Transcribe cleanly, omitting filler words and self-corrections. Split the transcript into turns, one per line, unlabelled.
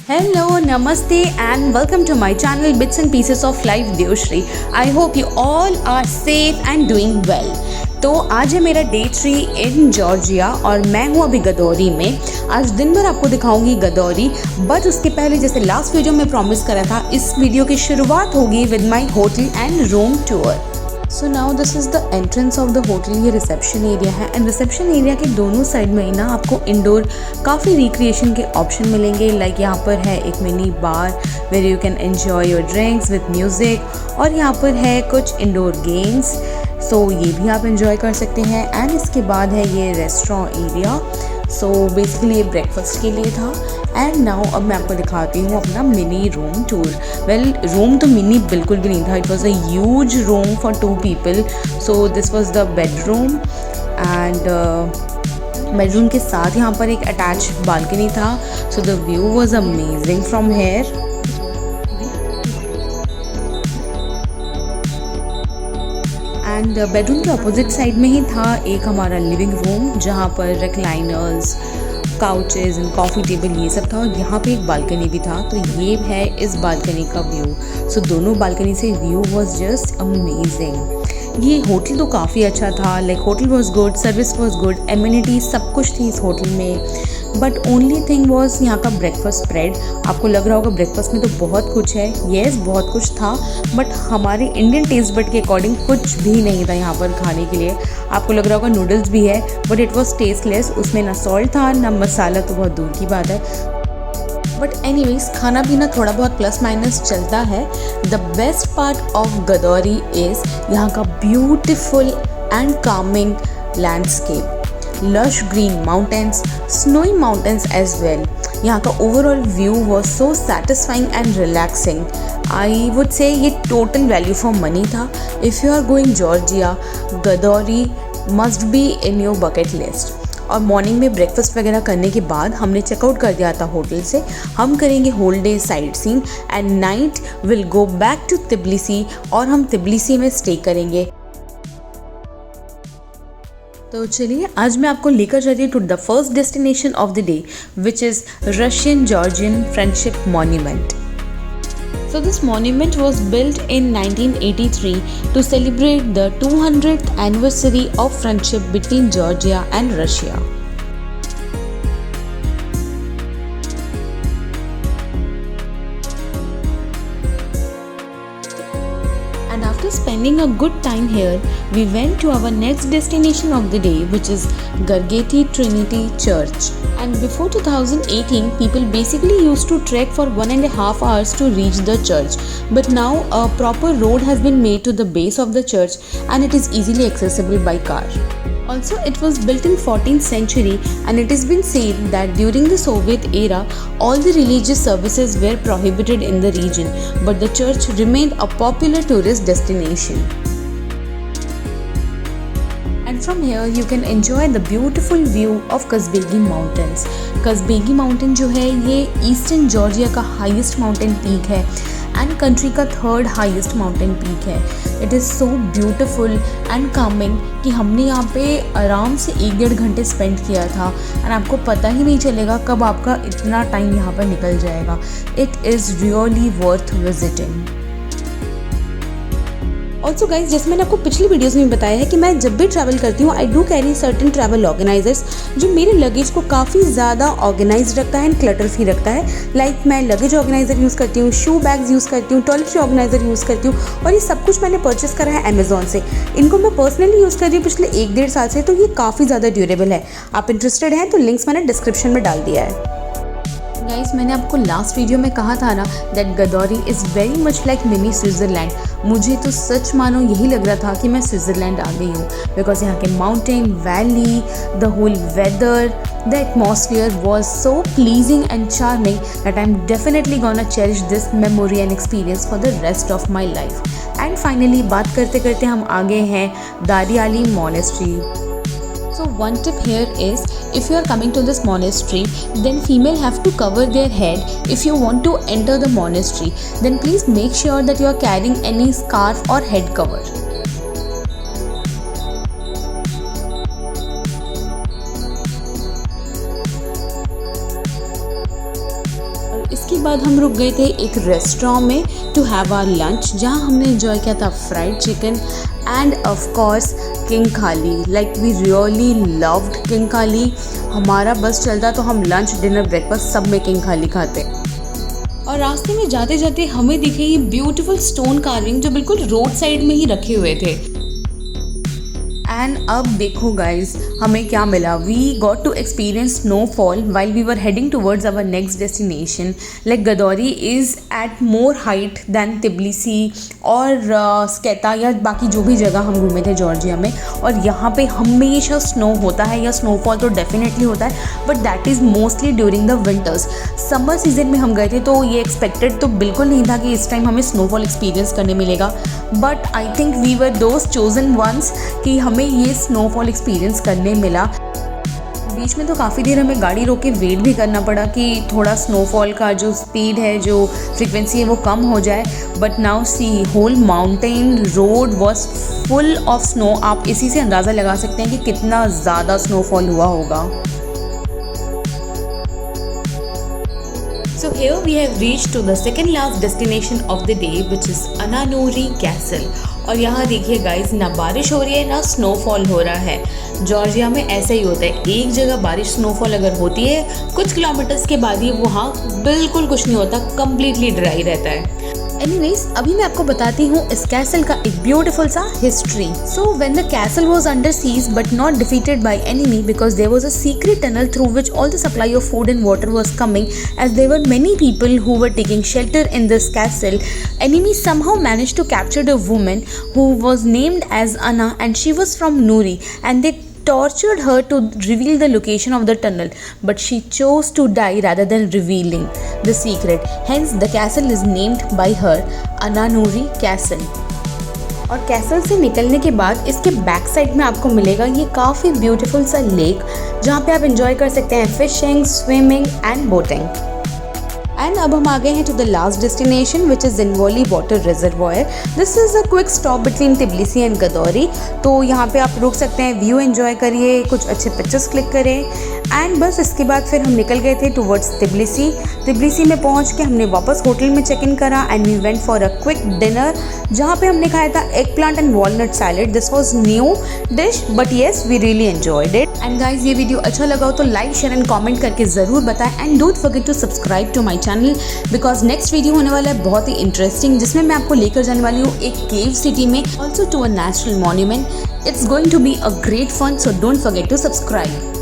Hello, Namaste, and welcome to my channel Bits and Pieces of Life Deoshri. I hope you all are safe and doing well. तो आज है मेरा day 3 in Georgia और मैं हूँ अभी गदौरी में। आज दिन भर आपको दिखाऊंगी गदौरी, बट उसके पहले जैसे लास्ट वीडियो में प्रॉमिस करा था, इस वीडियो की शुरुआत होगी with my hotel and room tour. So now this is the entrance of the hotel. ये रिसेप्शन एरिया है एंड रिसेप्शन एरिया के दोनों साइड में ही ना आपको इंडोर काफ़ी रिक्रिएशन के ऑप्शन मिलेंगे। लाइक यहाँ पर है एक mini bar where you can enjoy your drinks with music, और यहाँ पर है कुछ इंडोर गेम्स, सो ये भी आप इंजॉय कर सकते हैं। एंड इसके बाद है ये रेस्टोरेंट एरिया। सो बेसिकली ये ब्रेकफास्ट के लिए था। एंड नाउ अब मैं आपको दिखाती हूँ अपना mini room tour. Well, room तो मिनी बिल्कुल भी नहीं था, it was a huge room for 2 people। So this was the bedroom and bedroom के साथ यहाँ पर एक अटैच बालकनी था। So the view was amazing from here. And bedroom के अपोजिट साइड में ही था एक हमारा लिविंग रूम, जहाँ पर रिक्लाइनर्स, काउचेज़ एंड कॉफ़ी टेबल ये सब था, और यहाँ पे एक बालकनी भी था। तो ये है इस बालकनी का व्यू। सो दोनों बालकनी से व्यू वाज जस्ट अमेजिंग। ये होटल तो काफ़ी अच्छा था, like hotel was good, service was good, amenities सब कुछ थी इस होटल में। बट ओनली थिंग वॉज यहाँ का ब्रेकफास्ट स्प्रेड। आपको लग रहा होगा ब्रेकफास्ट में तो बहुत कुछ है, येस बहुत कुछ था, बट हमारे इंडियन टेस्ट बड के अकॉर्डिंग कुछ भी नहीं था यहाँ पर खाने के लिए। आपको लग रहा होगा नूडल्स भी है, बट इट वॉज टेस्टलेस। उसमें ना सॉल्ट था ना मसाला, तो बहुत दूर की बात है। बट एनीवेज, खाना पीना थोड़ा बहुत प्लस माइनस चलता है। The best part of Gudauri is यहाँ का beautiful and calming landscape, lush green mountains, snowy mountains as well. यहाँ का overall view was so satisfying and relaxing. I would say ये total value for money था. If you are going Georgia, गदौरी must be in your bucket list. और morning में breakfast वगैरह करने के बाद हमने चेकआउट कर दिया था होटल से। हम करेंगे whole day sightseeing and night will go back to Tbilisi, और हम तिब्लिसी में स्टे करेंगे। तो चलिए आज मैं आपको लेकर जा रही हूँ to the first destination of the day, which is Russian Georgian friendship monument. So this monument was built in 1983 to celebrate the 200th anniversary of friendship between Georgia and Russia. And after spending a good time here, we went to our next destination of the day, which is Gargethi Trinity Church. And before 2018, people basically used to trek for 1.5 hours to reach the church. But now a proper road has been made to the base of the church, and it is easily accessible by car. Also, it was built in 14th century, and it has been said that during the Soviet era, all the religious services were prohibited in the region, but the church remained a popular tourist destination. And from here you can enjoy the beautiful view of Kazbegi Mountains. Kazbegi Mountain जो है ये eastern Georgia का highest mountain peak है and country का 3rd highest mountain peak है। It is so beautiful and Kameng कि हमने यहाँ पे आराम से 1-1.5 घंटे स्पेंड किया था, एंड आपको पता ही नहीं चलेगा कब आपका इतना टाइम यहाँ पर निकल जाएगा। It is really worth visiting. Also guys, जैसे मैंने आपको पिछली वीडियोस में बताया है कि मैं जब भी ट्रैवल करती हूँ I do carry certain travel organizers, जो मेरे लगेज को काफ़ी ज़्यादा ऑर्गेनाइज रखता है एंड क्लटर फ्री रखता है। लाइक मैं लगेज ऑर्गेनाइजर यूज़ करती हूँ, शू बैग्स यूज़ करती हूँ, टॉयलेटरी ऑर्गेनाइजर यूज़ करती हूँ, और ये सब कुछ मैंने परचेस करा है अमेजोन से। इनको मैं पर्सनली यूज़ कर रही हूँ पिछले 1-1.5 साल से, तो ये काफ़ी ज़्यादा ड्यूरेबल है। आप इंटरेस्टेड हैं तो लिंक्स मैंने डिस्क्रिप्शन में डाल दिया है। गाइस, मैंने आपको लास्ट वीडियो में कहा था ना that Gudauri is very much like mini Switzerland. मुझे तो सच मानो यही लग रहा था कि मैं स्विट्ज़रलैंड आ गई हूँ, बिकॉज यहाँ के mountain, valley, the whole weather, the atmosphere was so pleasing and charming that I am definitely gonna cherish this memory and experience for the rest of my life. And finally बात करते करते हम आगे हैं Dariali monastery. So one tip here is, if you are coming to this monastery, then female have to cover their head. If you want to enter the monastery, then please make sure that you are carrying any scarf or head cover. उसके बाद हम रुक गए थे एक restaurant में to have our lunch, जहाँ हमने एंजॉय किया था fried chicken and of course khinkali. Like we really loved khinkali. हमारा बस चलता तो हम लंच डिनर ब्रेकफास्ट सब में किंग खाली खाते। और रास्ते में जाते जाते हमें दिखे ये ब्यूटीफुल स्टोन कार्विंग जो बिल्कुल रोड साइड में ही रखे हुए थे। एंड अब देखो गाइज हमें क्या मिला। We got to experience snowfall while we were heading towards our next destination. Like Gudauri is at more height than Tbilisi और स्केता या बाकी जो भी जगह हम घूमे थे जॉर्जिया में। और यहाँ पे हमेशा स्नो होता है या स्नोफॉल तो डेफिनेटली होता है, but that is mostly during the winters. Summer season में हम गए थे तो ये एक्सपेक्टेड तो बिल्कुल नहीं था कि इस टाइम हमें स्नोफॉल एक्सपीरियंस करने मिलेगा, but I think we were those chosen ones कि हमें ये स्नोफॉल एक्सपीरियंस करने मिला। बीच में तो काफ़ी देर हमें गाड़ी रोक के वेट भी करना पड़ा कि थोड़ा स्नोफॉल का जो स्पीड है, जो फ्रीक्वेंसी है वो कम हो जाए। But now see whole mountain road was full of snow. आप इसी से अंदाज़ा लगा सकते हैं कि कितना ज़्यादा स्नोफॉल हुआ होगा। So here we have reached to the second last destination of the day, which is Ananuri Castle। और यहाँ देखिए गाइज, ना बारिश हो रही है ना स्नोफॉल हो रहा है। जॉर्जिया में ऐसा ही होता है, एक जगह बारिश स्नोफॉल अगर होती है कुछ किलोमीटर्स के बाद ही वहाँ बिल्कुल कुछ नहीं होता, कम्प्लीटली ड्राई रहता है। एनीवेज अभी मैं आपको बताती हूँ इस कैसल का एक ब्यूटीफुल सा हिस्ट्री। So when the castle was under siege but not defeated by enemy because there was a secret tunnel through which all the supply of food and water was coming as there were many people who were taking shelter in this castle. Enemy somehow managed to capture a woman who was named as Anna and she was from Nuri, and they tortured her to reveal the location of the tunnel, but she chose to die rather than revealing the secret. Hence the castle is named by her, Ananuri Castle। और castle से निकलने के बाद इसके back side में आपको मिलेगा ये काफ़ी ब्यूटीफुल सा लेक, जहाँ पे आप एंजॉय कर सकते हैं fishing, swimming and boating. And अब हम आ गए हैं to the last destination which is Zhinvali water reservoir. This is a quick stop between Tbilisi and Gudauri. तो यहाँ पे आप रुक सकते हैं, व्यू एंजॉय करिए, कुछ अच्छे पिक्चर्स क्लिक करें एंड बस इसके बाद फिर हम निकल गए थे टूवर्ड्स तिब्लिसी। तिब्लिसी में पहुँच के हमने वापस होटल में चेक इन करा and we went for a quick dinner, जहाँ पे हमने खाया था eggplant and walnut salad. This was new dish but yes we really enjoyed it. And guys ये वीडियो अच्छा लगा हो तो लाइक शेयर एंड कॉमेंट करके ज़रूर बताएं and don't forget to subscribe to my channel because next video होने वाला है बहुत ही इंटरेस्टिंग, जिसमें मैं आपको लेकर जाने वाली हूँ एक केव सिटी में, also to a natural monument. It's going to be a great fun, so don't forget to subscribe.